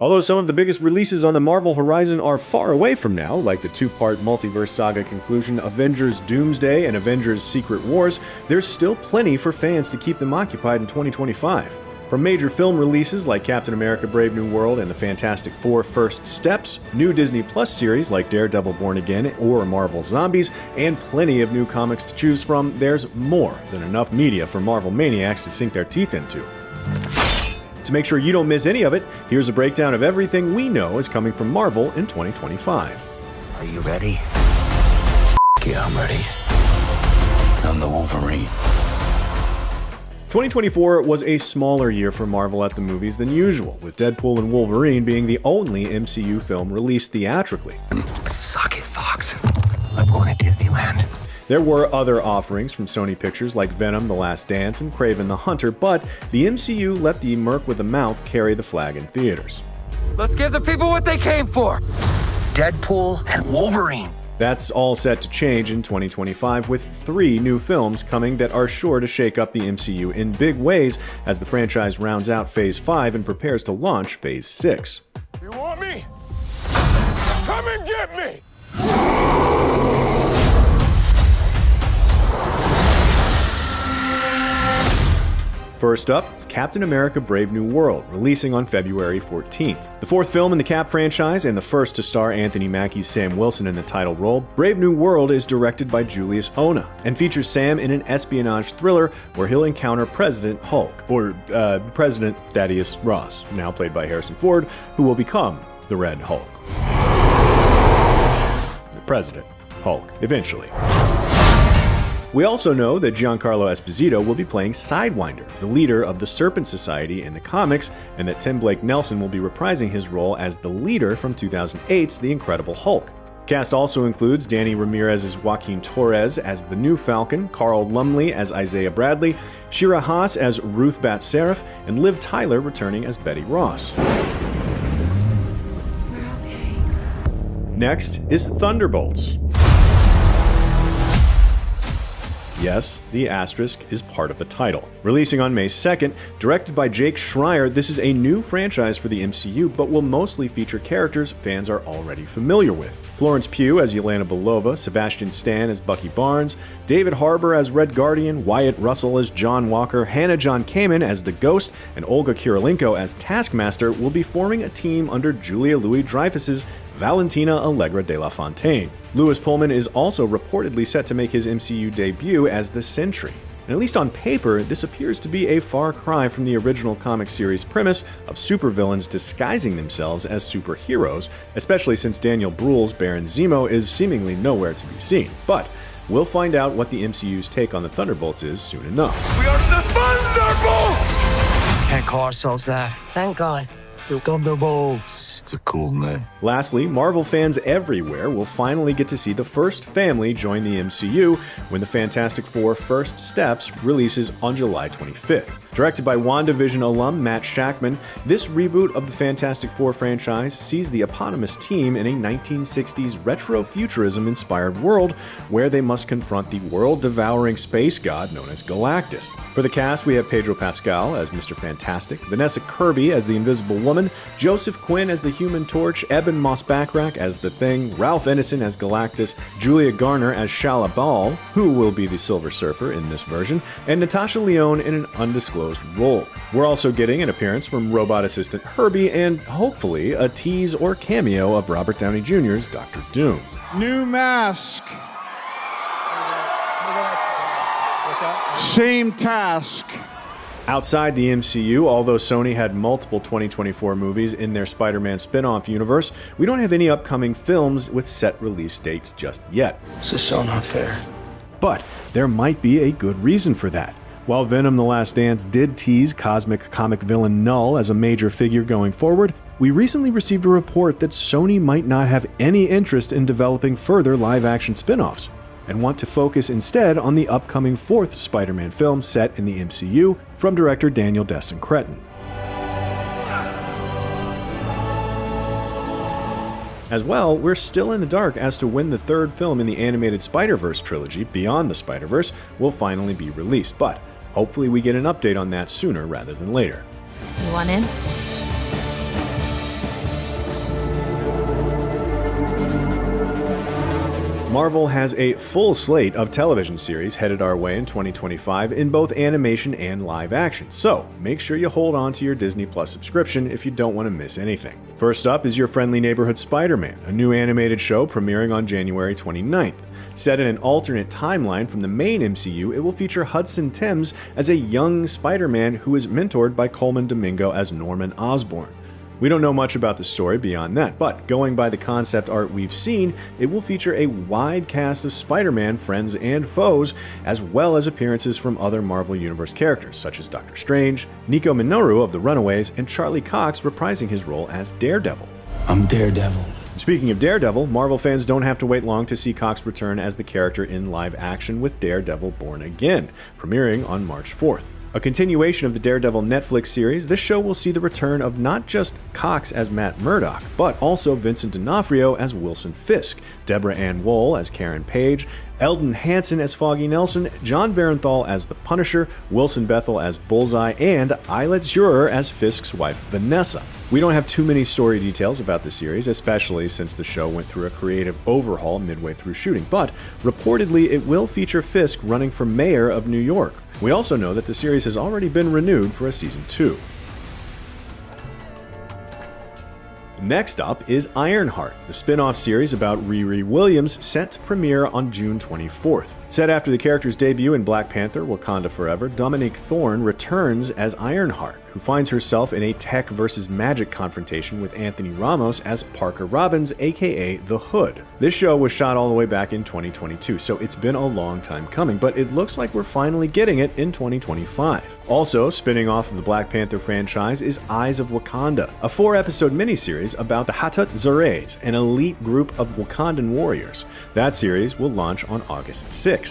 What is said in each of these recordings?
Although some of the biggest releases on the Marvel horizon are far away from now, like the two-part Multiverse Saga conclusion Avengers Doomsday and Avengers Secret Wars, there's still plenty for fans to keep them occupied in 2025. From major film releases like Captain America Brave New World and the Fantastic Four First Steps, new Disney Plus series like Daredevil Born Again or Marvel Zombies, and plenty of new comics to choose from, there's more than enough media for Marvel maniacs to sink their teeth into. To make sure you don't miss any of it, here's a breakdown of everything we know is coming from Marvel in 2025. Are you ready? Yeah, I'm ready. I'm the Wolverine. 2024 was a smaller year for Marvel at the movies than usual, with Deadpool and Wolverine being the only MCU film released theatrically. Suck it, Fox. I'm going to Disneyland. There were other offerings from Sony Pictures like Venom: The Last Dance and Kraven the Hunter, but the MCU let the Merc with a Mouth carry the flag in theaters. Let's give the people what they came for. Deadpool and Wolverine. That's all set to change in 2025 with 3 new films coming that are sure to shake up the MCU in big ways as the franchise rounds out Phase 5 and prepares to launch Phase 6. You want me? Come and get me! First up is Captain America Brave New World, releasing on February 14th. The 4th film in the Cap franchise and the first to star Anthony Mackie's Sam Wilson in the title role, Brave New World is directed by Julius Ona and features Sam in an espionage thriller where he'll encounter President Hulk, or President Thaddeus Ross, now played by Harrison Ford, who will become the Red Hulk. The President Hulk, eventually. We also know that Giancarlo Esposito will be playing Sidewinder, the leader of the Serpent Society in the comics, and that Tim Blake Nelson will be reprising his role as the leader from 2008's The Incredible Hulk. Cast also includes Danny Ramirez's Joaquin Torres as the new Falcon, Carl Lumley as Isaiah Bradley, Shira Haas as Ruth Bat-Seraph, and Liv Tyler returning as Betty Ross. We're okay. Next is Thunderbolts. Yes, the asterisk is part of the title. Releasing on May 2nd, directed by Jake Schreier, this is a new franchise for the MCU, but will mostly feature characters fans are already familiar with. Florence Pugh as Yelena Belova, Sebastian Stan as Bucky Barnes, David Harbour as Red Guardian, Wyatt Russell as John Walker, Hannah John Kamen as the Ghost, and Olga Kurylenko as Taskmaster will be forming a team under Julia Louis-Dreyfus's Valentina Allegra de la Fontaine. Louis Pullman is also reportedly set to make his MCU debut as the Sentry. And at least on paper, this appears to be a far cry from the original comic series premise of supervillains disguising themselves as superheroes, especially since Daniel Bruhl's Baron Zemo is seemingly nowhere to be seen. But we'll find out what the MCU's take on the Thunderbolts is soon enough. We are the Thunderbolts! Can't call ourselves that. Thank God. The Thunderbolts. It's a cool name. Lastly, Marvel fans everywhere will finally get to see the first family join the MCU when the Fantastic Four First Steps releases on July 25th. Directed by WandaVision alum Matt Shakman, this reboot of the Fantastic Four franchise sees the eponymous team in a 1960s retro-futurism-inspired world where they must confront the world-devouring space god known as Galactus. For the cast, we have Pedro Pascal as Mr. Fantastic, Vanessa Kirby as the Invisible Woman, Joseph Quinn as the Human Torch, Eben Moss-Backrack as The Thing, Ralph Ineson as Galactus, Julia Garner as Shala Bal, who will be the Silver Surfer in this version, and Natasha Lyonne in an undisclosed role. We're also getting an appearance from robot assistant Herbie and, hopefully, a tease or cameo of Robert Downey Jr.'s Dr. Doom. New mask. Same task. Outside the MCU, although Sony had multiple 2024 movies in their Spider-Man spin-off universe, we don't have any upcoming films with set release dates just yet. This is so not fair. But there might be a good reason for that. While Venom: The Last Dance did tease cosmic comic villain Null as a major figure going forward, we recently received a report that Sony might not have any interest in developing further live-action spin-offs, and want to focus instead on the upcoming 4th Spider-Man film set in the MCU from director Daniel Destin Cretton. As well, we're still in the dark as to when the 3rd film in the animated Spider-Verse trilogy, Beyond the Spider-Verse, will finally be released, but hopefully we get an update on that sooner rather than later. You want in? Marvel has a full slate of television series headed our way in 2025 in both animation and live action, so make sure you hold on to your Disney Plus subscription if you don't want to miss anything. First up is Your Friendly Neighborhood Spider-Man, a new animated show premiering on January 29th. Set in an alternate timeline from the main MCU, it will feature Hudson Timms as a young Spider-Man who is mentored by Coleman Domingo as Norman Osborn. We don't know much about the story beyond that, but going by the concept art we've seen, it will feature a wide cast of Spider-Man friends and foes, as well as appearances from other Marvel Universe characters, such as Doctor Strange, Nico Minoru of The Runaways, and Charlie Cox reprising his role as Daredevil. I'm Daredevil. Speaking of Daredevil, Marvel fans don't have to wait long to see Cox return as the character in live action with Daredevil Born Again, premiering on March 4th. A continuation of the Daredevil Netflix series, this show will see the return of not just Cox as Matt Murdock, but also Vincent D'Onofrio as Wilson Fisk, Deborah Ann Woll as Karen Page, Eldon Hansen as Foggy Nelson, John Barenthal as the Punisher, Wilson Bethel as Bullseye, and Eilert Zurer as Fisk's wife Vanessa. We don't have too many story details about the series, especially since the show went through a creative overhaul midway through shooting, but reportedly it will feature Fisk running for mayor of New York. We also know that the series has already been renewed for a season 2. Next up is Ironheart, the spin-off series about Riri Williams set to premiere on June 24th. Set after the character's debut in Black Panther: Wakanda Forever, Dominique Thorne returns as Ironheart, who finds herself in a tech versus magic confrontation with Anthony Ramos as Parker Robbins, aka The Hood. This show was shot all the way back in 2022, so it's been a long time coming, but it looks like we're finally getting it in 2025. Also, spinning off of the Black Panther franchise is Eyes of Wakanda, a 4-episode miniseries about the Hatat Zores, an elite group of Wakandan warriors. That series will launch on August 6th.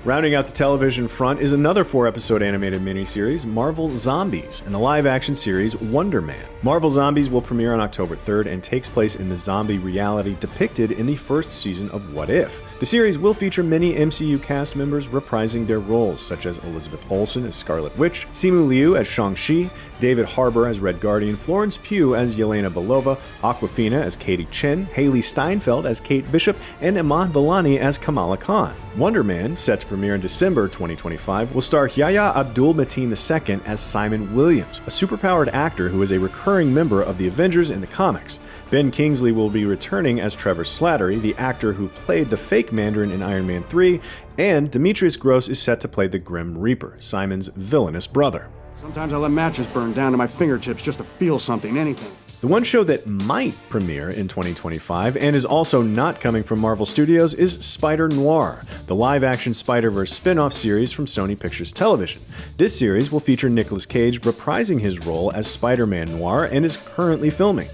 Rounding out the television front is another 4-episode animated miniseries, Marvel Zombies, and the live-action series Wonder Man. Marvel Zombies will premiere on October 3rd and takes place in the zombie reality depicted in the first season of What If. The series will feature many MCU cast members reprising their roles, such as Elizabeth Olsen as Scarlet Witch, Simu Liu as Shang-Chi, David Harbour as Red Guardian, Florence Pugh as Yelena Belova, Awkwafina as Katie Chen, Haley Steinfeld as Kate Bishop, and Iman Vellani as Kamala Khan. Wonder Man, set to premiere in December 2025, will star Yahya Abdul-Mateen II as Simon Williams, a superpowered actor who is a recurring member of the Avengers in the comics. Ben Kingsley will be returning as Trevor Slattery, the actor who played the fake Mandarin in Iron Man 3, and Demetrius Gross is set to play the Grim Reaper, Simon's villainous brother. Sometimes I let matches burn down to my fingertips just to feel something, anything. The one show that might premiere in 2025 and is also not coming from Marvel Studios is Spider Noir, the live-action Spider-Verse spin-off series from Sony Pictures Television. This series will feature Nicolas Cage reprising his role as Spider-Man Noir and is currently filming.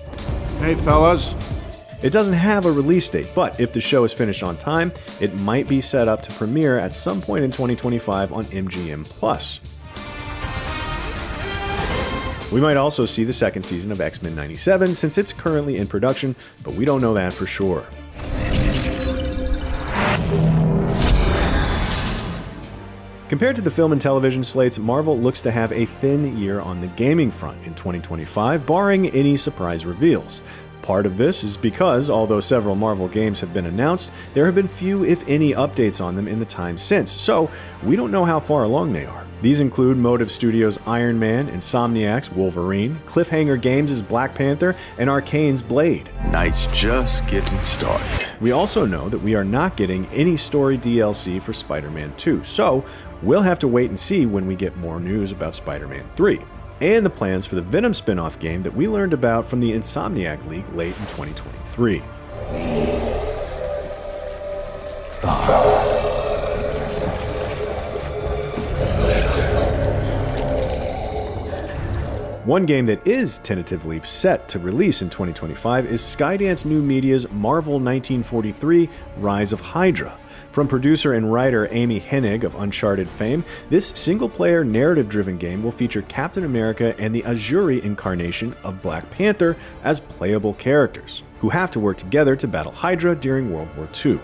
Hey, fellas. It doesn't have a release date, but if the show is finished on time, it might be set up to premiere at some point in 2025 on MGM+. We might also see the second season of X-Men 97 since it's currently in production, but we don't know that for sure. Compared to the film and television slates, Marvel looks to have a thin year on the gaming front in 2025, barring any surprise reveals. Part of this is because, although several Marvel games have been announced, there have been few, if any, updates on them in the time since, so we don't know how far along they are. These include Motive Studios' Iron Man, Insomniac's Wolverine, Cliffhanger Games' Black Panther, and Arcane's Blade. Night's just getting started. We also know that we are not getting any story DLC for Spider-Man 2, so we'll have to wait and see when we get more news about Spider-Man 3. And the plans for the Venom spin-off game that we learned about from the Insomniac League late in 2023. One game that is tentatively set to release in 2025 is Skydance New Media's Marvel 1943 Rise of Hydra. From producer and writer Amy Hennig of Uncharted fame, this single-player narrative-driven game will feature Captain America and the Azuri incarnation of Black Panther as playable characters, who have to work together to battle Hydra during World War II.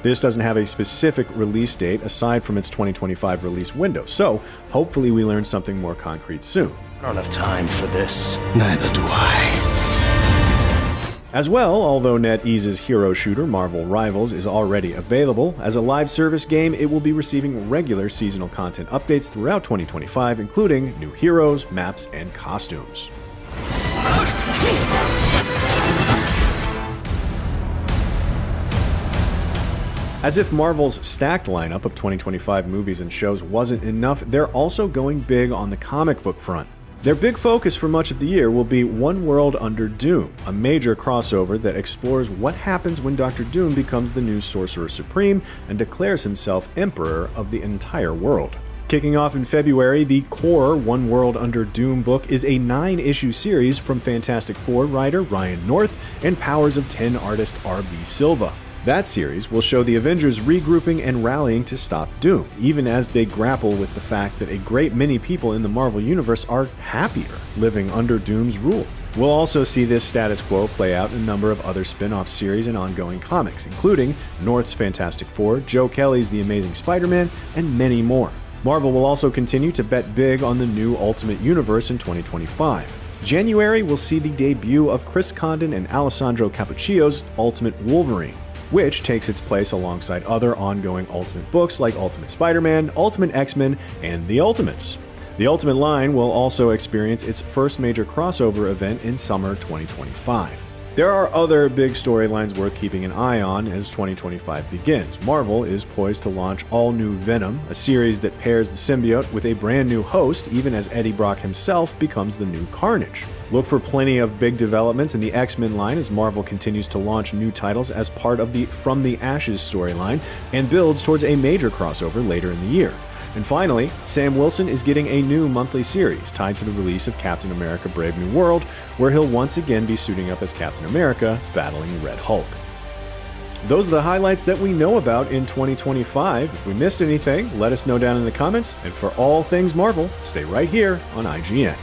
This doesn't have a specific release date aside from its 2025 release window, so hopefully we learn something more concrete soon. I don't have time for this. Neither do I. As well, although NetEase's hero shooter Marvel Rivals is already available, as a live service game, it will be receiving regular seasonal content updates throughout 2025, including new heroes, maps, and costumes. As if Marvel's stacked lineup of 2025 movies and shows wasn't enough, they're also going big on the comic book front. Their big focus for much of the year will be One World Under Doom, a major crossover that explores what happens when Dr. Doom becomes the new Sorcerer Supreme and declares himself Emperor of the entire world. Kicking off in February, the core One World Under Doom book is a 9-issue series from Fantastic Four writer Ryan North and Powers of 10 artist R.B. Silva. That series will show the Avengers regrouping and rallying to stop Doom, even as they grapple with the fact that a great many people in the Marvel Universe are happier living under Doom's rule. We'll also see this status quo play out in a number of other spin-off series and ongoing comics, including North's Fantastic Four, Joe Kelly's The Amazing Spider-Man, and many more. Marvel will also continue to bet big on the new Ultimate Universe in 2025. January will see the debut of Chris Condon and Alessandro Cappuccio's Ultimate Wolverine, which takes its place alongside other ongoing Ultimate books like Ultimate Spider-Man, Ultimate X-Men, and The Ultimates. The Ultimate line will also experience its first major crossover event in summer 2025. There are other big storylines worth keeping an eye on as 2025 begins. Marvel is poised to launch All New Venom, a series that pairs the symbiote with a brand new host, even as Eddie Brock himself becomes the new Carnage. Look for plenty of big developments in the X-Men line as Marvel continues to launch new titles as part of the From the Ashes storyline and builds towards a major crossover later in the year. And finally, Sam Wilson is getting a new monthly series tied to the release of Captain America: Brave New World, where he'll once again be suiting up as Captain America, battling the Red Hulk. Those are the highlights that we know about in 2025. If we missed anything, let us know down in the comments. And for all things Marvel, stay right here on IGN.